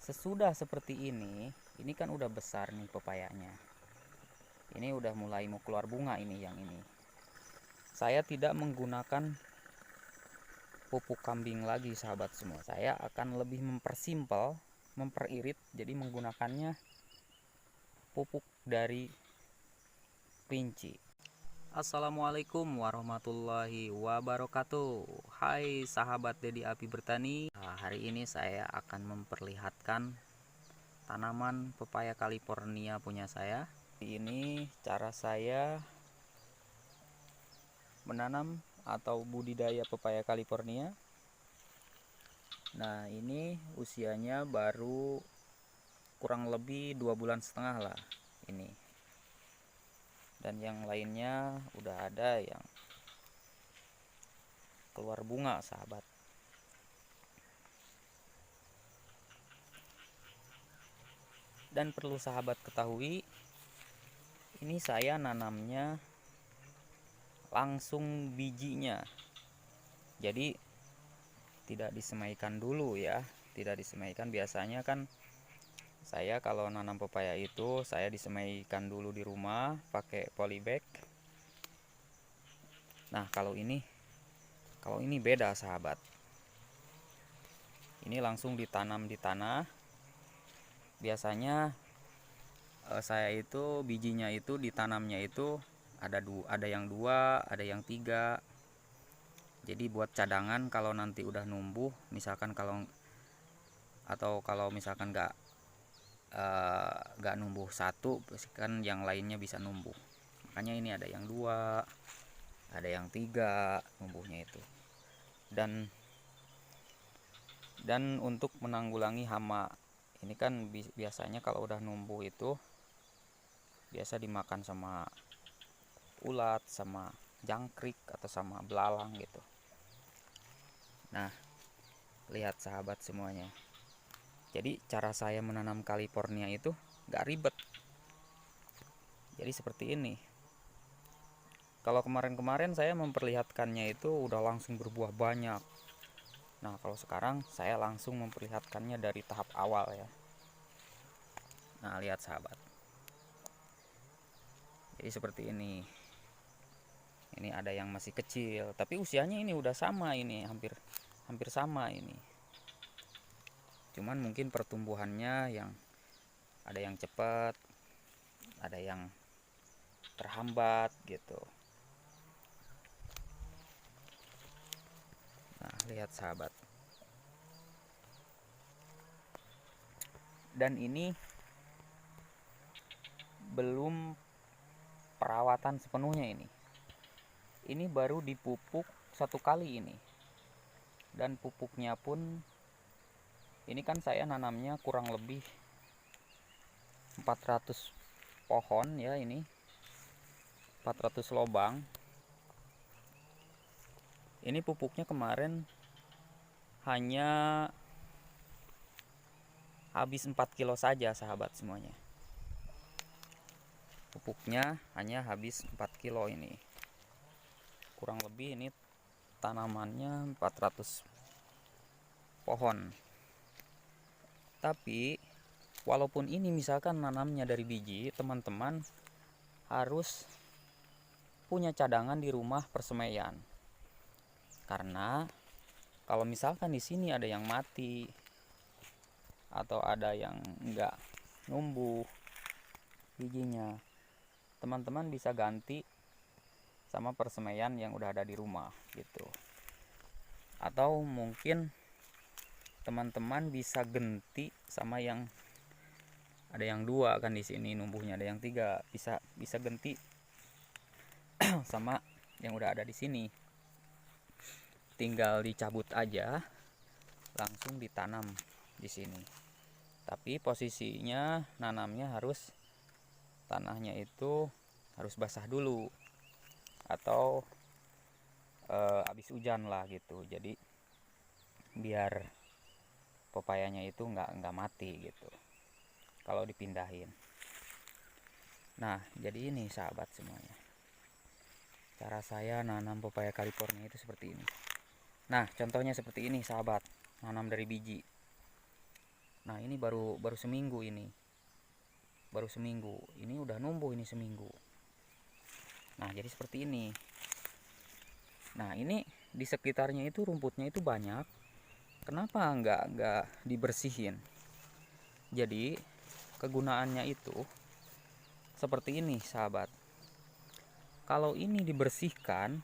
Sesudah seperti ini kan udah besar nih pepayanya. Ini udah mulai mau keluar bunga ini yang ini. Saya tidak menggunakan pupuk kambing lagi sahabat semua. Saya akan lebih mempersimpel, memperirit, jadi menggunakannya pupuk dari kelinci. Assalamualaikum warahmatullahi wabarakatuh. Hai sahabat Dedi Api Bertani. Hari ini saya akan memperlihatkan tanaman pepaya California punya saya. Ini cara saya menanam atau budidaya pepaya California. Nah, ini usianya baru kurang lebih 2,5 bulan lah ini. Dan yang lainnya udah ada yang keluar bunga, sahabat. Dan perlu sahabat ketahui, ini saya nanamnya langsung bijinya. Jadi tidak disemaikan dulu ya. Tidak disemaikan, biasanya kan saya kalau nanam pepaya itu saya disemaikan dulu di rumah pakai polybag. Nah, kalau ini beda sahabat. Ini langsung ditanam di tanah. Biasanya saya itu bijinya itu ditanamnya itu ada yang 2, ada yang 3. Jadi buat cadangan kalau nanti udah numbuh, misalkan kalau misalkan nggak numbuh satu, kan yang lainnya bisa numbuh. Makanya ini ada yang 2, ada yang 3 numbuhnya itu. Dan untuk menanggulangi hama, ini kan biasanya kalau udah numbuh itu biasa dimakan sama ulat, sama jangkrik, atau sama belalang gitu. Nah, lihat sahabat semuanya. Jadi cara saya menanam California itu gak ribet. Jadi seperti ini. Kalau kemarin-kemarin saya memperlihatkannya itu udah langsung berbuah banyak. Nah, kalau sekarang saya langsung memperlihatkannya dari tahap awal ya. Nah, lihat sahabat. Jadi seperti ini. Ini ada yang masih kecil, tapi usianya ini udah sama, ini hampir sama ini. Cuman mungkin pertumbuhannya yang ada yang cepat, ada yang terhambat gitu. Nah, lihat sahabat. Dan ini belum perawatan sepenuhnya ini. Ini baru dipupuk 1 kali ini. Dan pupuknya pun ini kan saya nanamnya kurang lebih 400 pohon ya ini. 400 lobang. Ini pupuknya kemarin hanya habis 4 kilo saja sahabat semuanya. Pupuknya hanya habis 4 kilo ini. Kurang lebih ini tanamannya 400 pohon. Tapi walaupun ini misalkan nanamnya dari biji, teman-teman harus punya cadangan di rumah persemaian. Karena kalau misalkan di sini ada yang mati atau ada yang enggak numbuh bijinya, teman-teman bisa ganti sama persemaian yang udah ada di rumah gitu. Atau mungkin teman-teman bisa ganti sama yang ada yang 2 kan di sini numbuhnya, ada yang 3, bisa ganti sama yang udah ada di sini. Tinggal dicabut aja, langsung ditanam di sini. Tapi posisinya nanamnya harus tanahnya itu harus basah dulu atau habis hujan lah gitu. Jadi biar pepayanya itu nggak mati gitu kalau dipindahin. Nah, jadi ini sahabat semuanya. Cara saya nanam pepaya California itu seperti ini. Nah, contohnya seperti ini sahabat, nanam dari biji. Nah ini baru seminggu ini, ini udah numbuh ini seminggu. Nah jadi seperti ini. Nah ini di sekitarnya itu rumputnya itu banyak. Kenapa nggak dibersihin? Jadi kegunaannya itu seperti ini sahabat. Kalau ini dibersihkan,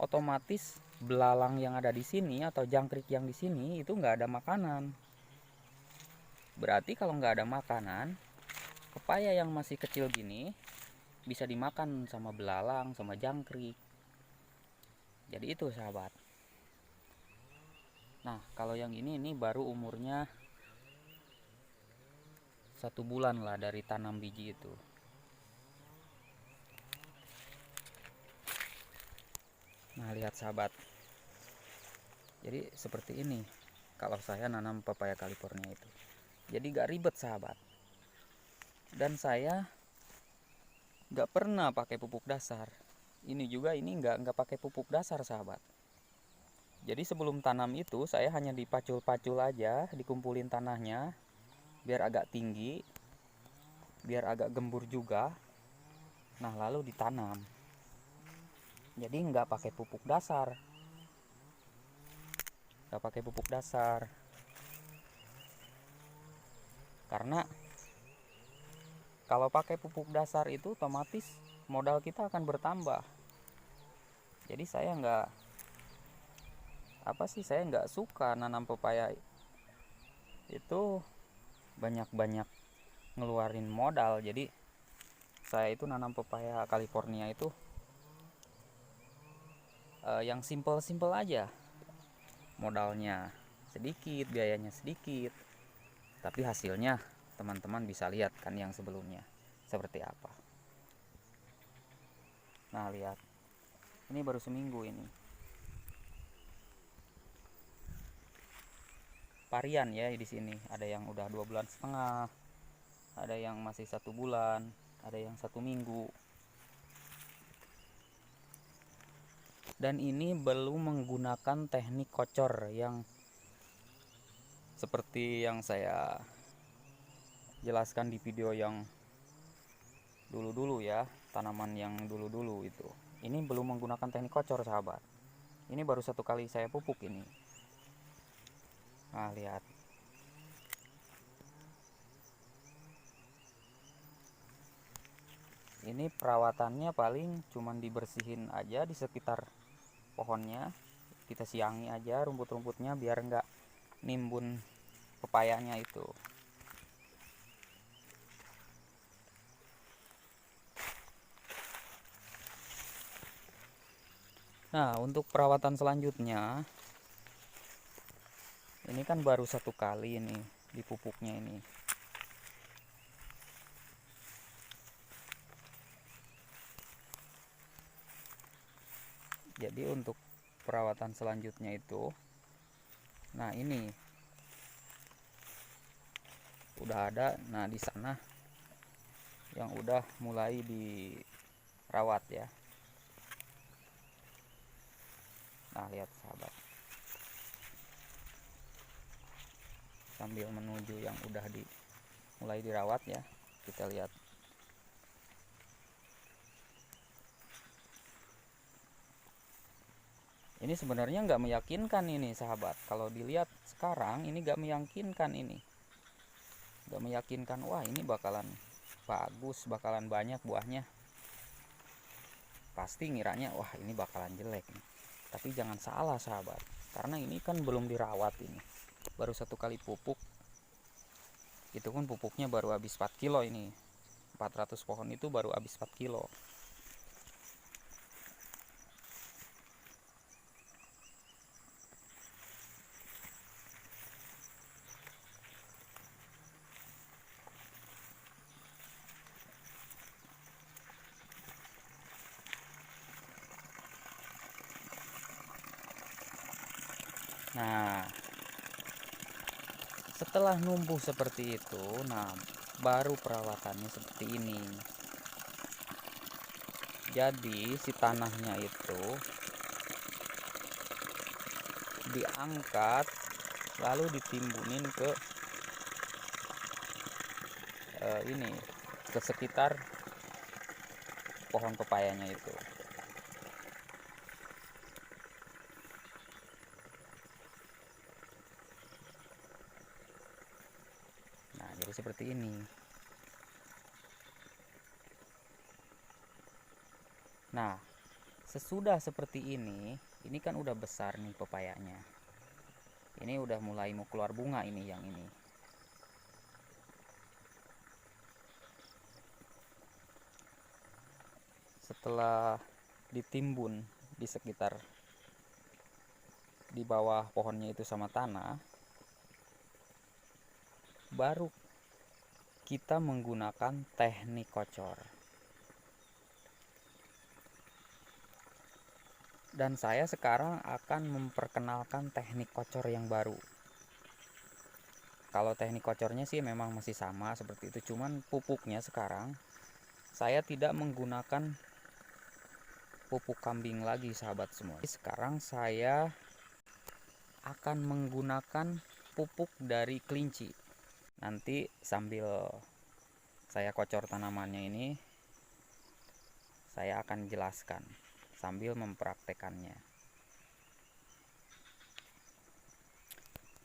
otomatis belalang yang ada di sini atau jangkrik yang di sini itu nggak ada makanan. Berarti kalau nggak ada makanan, pepaya yang masih kecil gini bisa dimakan sama belalang, sama jangkrik. Jadi itu sahabat. Nah kalau yang ini baru umurnya 1 bulan lah dari tanam biji itu. Nah lihat sahabat, jadi seperti ini kalau saya nanam pepaya California itu. Jadi gak ribet sahabat. Dan saya gak pernah pakai pupuk dasar. Ini juga ini nggak pakai pupuk dasar sahabat. Jadi sebelum tanam itu saya hanya dipacul-pacul aja, dikumpulin tanahnya biar agak tinggi, biar agak gembur juga. Nah lalu ditanam. Jadi nggak pakai pupuk dasar. Nggak pakai pupuk dasar. Karena kalau pakai pupuk dasar itu otomatis modal kita akan bertambah. Jadi saya nggak suka nanam pepaya itu banyak-banyak ngeluarin modal. Jadi saya itu nanam pepaya California itu yang simple aja, modalnya sedikit, biayanya sedikit, tapi hasilnya teman-teman bisa lihat kan yang sebelumnya seperti apa. Nah lihat, ini baru seminggu ini. Varian ya di sini, ada yang udah 2,5 bulan, ada yang masih 1 bulan, ada yang 1 minggu. Dan ini belum menggunakan teknik kocor yang seperti yang saya jelaskan di video yang dulu-dulu ya, tanaman yang dulu-dulu itu. Ini belum menggunakan teknik kocor sahabat. Ini baru 1 kali saya pupuk ini. Nah lihat, ini perawatannya paling cuman dibersihin aja di sekitar pohonnya, kita siangi aja rumput-rumputnya biar nggak nimbun pepayanya itu. Nah untuk perawatan selanjutnya, ini kan baru 1 kali ini dipupuknya ini. Jadi untuk perawatan selanjutnya itu, nah ini udah ada. Nah di sana yang udah mulai dirawat ya. Nah lihat sahabat, sambil menuju yang udah mulai dirawat ya, kita lihat. Ini sebenarnya nggak meyakinkan ini sahabat. Kalau dilihat sekarang ini nggak meyakinkan ini. Nggak meyakinkan, wah ini bakalan bagus, bakalan banyak buahnya. Pasti ngiranya wah ini bakalan jelek nih. Tapi jangan salah sahabat. Karena ini kan belum dirawat ini. Baru 1 kali pupuk. Itu pun pupuknya baru habis 4 kilo ini. 400 pohon itu baru habis 4 kilo. Nah, setelah numbuh seperti itu, nah baru perawatannya seperti ini. Jadi si tanahnya itu diangkat lalu ditimbunin ke ini ke sekitar pohon pepayanya itu. Nah, jadi seperti ini. Nah, sesudah seperti ini kan udah besar nih pepayanya. Ini udah mulai mau keluar bunga ini yang ini. Setelah ditimbun di sekitar di bawah pohonnya itu sama tanah, baru kita menggunakan teknik kocor. Dan saya sekarang akan memperkenalkan teknik kocor yang baru. Kalau teknik kocornya sih memang masih sama seperti itu, cuman pupuknya sekarang saya tidak menggunakan pupuk kambing lagi, sahabat semua. Sekarang saya akan menggunakan pupuk dari kelinci. Nanti sambil saya kocor tanamannya ini, saya akan jelaskan sambil mempraktekannya.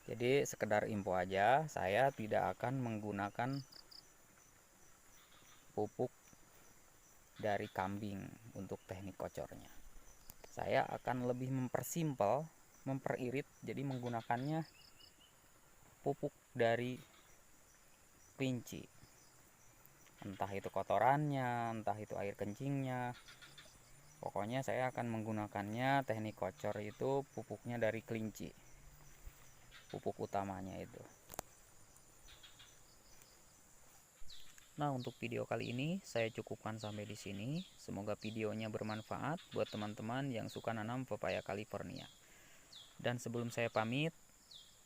Jadi sekedar info aja, saya tidak akan menggunakan pupuk dari kambing untuk teknik kocornya. Saya akan lebih mempersimpel, memperirit, jadi menggunakannya pupuk dari kelinci. Entah itu kotorannya, entah itu air kencingnya. Pokoknya saya akan menggunakannya teknik kocor itu pupuknya dari kelinci. Pupuk utamanya itu. Nah, untuk video kali ini saya cukupkan sampai di sini. Semoga videonya bermanfaat buat teman-teman yang suka nanam pepaya California. Dan sebelum saya pamit,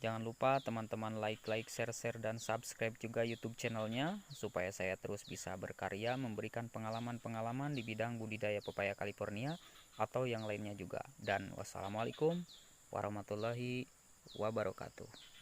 jangan lupa teman-teman like, share, dan subscribe juga YouTube channelnya supaya saya terus bisa berkarya memberikan pengalaman-pengalaman di bidang budidaya pepaya California atau yang lainnya juga. Dan wassalamualaikum warahmatullahi wabarakatuh.